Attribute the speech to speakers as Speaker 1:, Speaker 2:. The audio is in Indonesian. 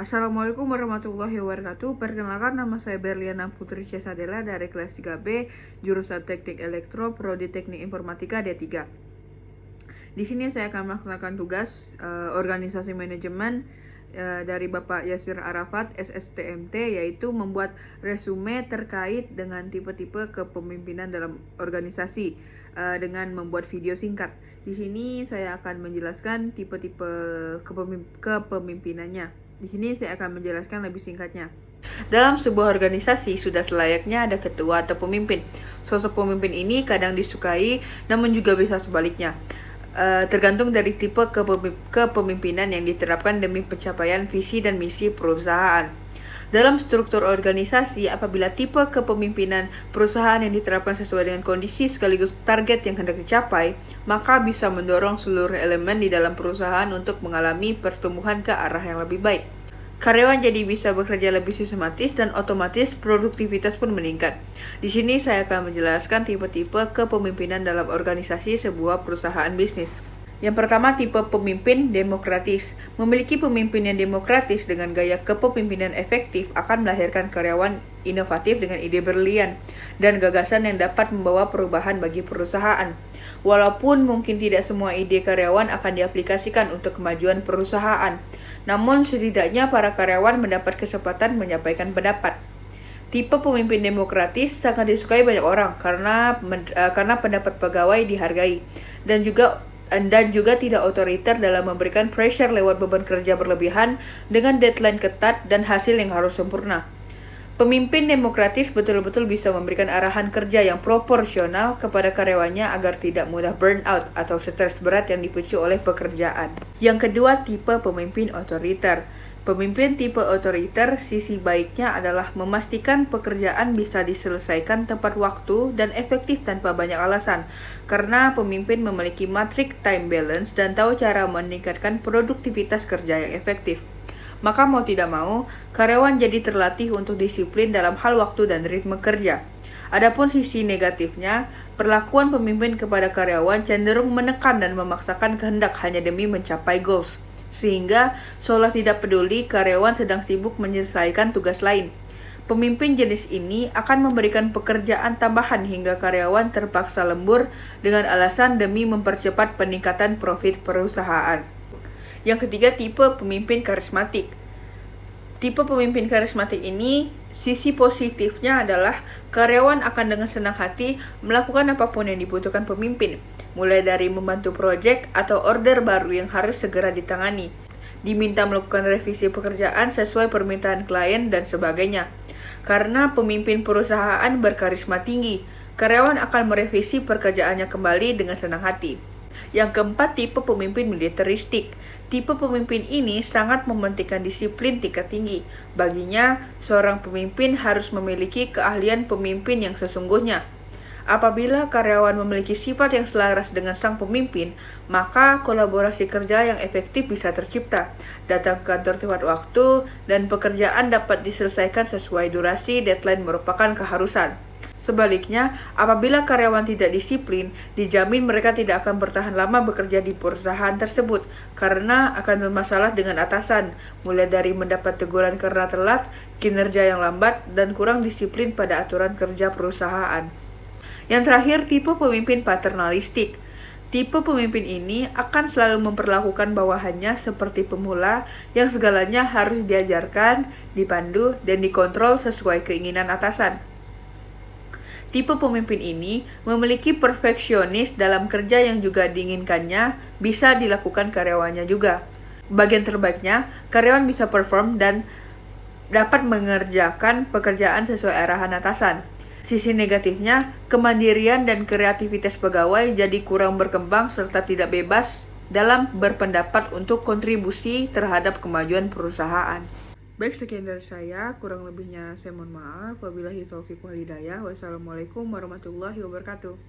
Speaker 1: Assalamualaikum warahmatullahi wabarakatuh. Perkenalkan, nama saya Berliana Putri Cesadela dari kelas 3B, jurusan Teknik Elektro, Prodi Teknik Informatika D3. Di sini saya akan melaksanakan tugas organisasi manajemen dari Bapak Yasir Arafat SSTMT, yaitu membuat resume terkait dengan tipe-tipe kepemimpinan dalam organisasi dengan membuat video singkat. Di sini saya akan menjelaskan tipe-tipe kepemimpinannya. Di sini saya akan menjelaskan lebih singkatnya. Dalam sebuah organisasi sudah selayaknya ada ketua atau pemimpin. Sosok pemimpin ini kadang disukai, namun juga bisa sebaliknya. Tergantung dari tipe kepemimpinan yang diterapkan demi pencapaian visi dan misi perusahaan. Dalam struktur organisasi, apabila tipe kepemimpinan perusahaan yang diterapkan sesuai dengan kondisi sekaligus target yang hendak dicapai, maka bisa mendorong seluruh elemen di dalam perusahaan untuk mengalami pertumbuhan ke arah yang lebih baik. Karyawan jadi bisa bekerja lebih sistematis dan otomatis produktivitas pun meningkat. Di sini saya akan menjelaskan tipe-tipe kepemimpinan dalam organisasi sebuah perusahaan bisnis. Yang pertama, tipe pemimpin demokratis. Memiliki pemimpin yang demokratis dengan gaya kepemimpinan efektif akan melahirkan karyawan inovatif dengan ide brilian dan gagasan yang dapat membawa perubahan bagi perusahaan. Walaupun mungkin tidak semua ide karyawan akan diaplikasikan untuk kemajuan perusahaan, namun setidaknya para karyawan mendapat kesempatan menyampaikan pendapat. Tipe pemimpin demokratis sangat disukai banyak orang karena pendapat pegawai dihargai dan juga tidak otoriter dalam memberikan pressure lewat beban kerja berlebihan dengan deadline ketat dan hasil yang harus sempurna. Pemimpin demokratis betul-betul bisa memberikan arahan kerja yang proporsional kepada karyawannya agar tidak mudah burnout atau stres berat yang dipicu oleh pekerjaan. Yang kedua, tipe pemimpin otoriter. Pemimpin tipe otoriter, sisi baiknya adalah memastikan pekerjaan bisa diselesaikan tepat waktu dan efektif tanpa banyak alasan, karena pemimpin memiliki matriks time balance dan tahu cara meningkatkan produktivitas kerja yang efektif. Maka mau tidak mau, karyawan jadi terlatih untuk disiplin dalam hal waktu dan ritme kerja. Adapun sisi negatifnya, perlakuan pemimpin kepada karyawan cenderung menekan dan memaksakan kehendak hanya demi mencapai goals, sehingga seolah tidak peduli karyawan sedang sibuk menyelesaikan tugas lain. Pemimpin jenis ini akan memberikan pekerjaan tambahan hingga karyawan terpaksa lembur dengan alasan demi mempercepat peningkatan profit perusahaan. Yang ketiga, tipe pemimpin karismatik. Tipe pemimpin karismatik ini, sisi positifnya adalah karyawan akan dengan senang hati melakukan apapun yang dibutuhkan pemimpin, mulai dari membantu proyek atau order baru yang harus segera ditangani, diminta melakukan revisi pekerjaan sesuai permintaan klien, dan sebagainya. Karena pemimpin perusahaan berkarisma tinggi, karyawan akan merevisi pekerjaannya kembali dengan senang hati. Yang keempat, tipe pemimpin militeristik. Tipe pemimpin ini sangat mementingkan disiplin tingkat tinggi. Baginya, seorang pemimpin harus memiliki keahlian pemimpin yang sesungguhnya. Apabila karyawan memiliki sifat yang selaras dengan sang pemimpin, maka kolaborasi kerja yang efektif bisa tercipta, datang ke kantor tepat waktu, dan pekerjaan dapat diselesaikan sesuai durasi. Deadline merupakan keharusan. Sebaliknya, apabila karyawan tidak disiplin, dijamin mereka tidak akan bertahan lama bekerja di perusahaan tersebut karena akan bermasalah dengan atasan, mulai dari mendapat teguran karena telat, kinerja yang lambat, dan kurang disiplin pada aturan kerja perusahaan. Yang terakhir, tipe pemimpin paternalistik. Tipe pemimpin ini akan selalu memperlakukan bawahannya seperti pemula yang segalanya harus diajarkan, dipandu, dan dikontrol sesuai keinginan atasan. Tipe pemimpin ini memiliki perfeksionis dalam kerja yang juga diinginkannya bisa dilakukan karyawannya juga. Bagian terbaiknya, karyawan bisa perform dan dapat mengerjakan pekerjaan sesuai arahan atasan. Sisi negatifnya, kemandirian dan kreativitas pegawai jadi kurang berkembang serta tidak bebas dalam berpendapat untuk kontribusi terhadap kemajuan perusahaan. Baik, sekian dari saya. Kurang lebihnya saya mohon maaf. Wabillahi taufiq wal hidayah. Wassalamualaikum warahmatullahi wabarakatuh.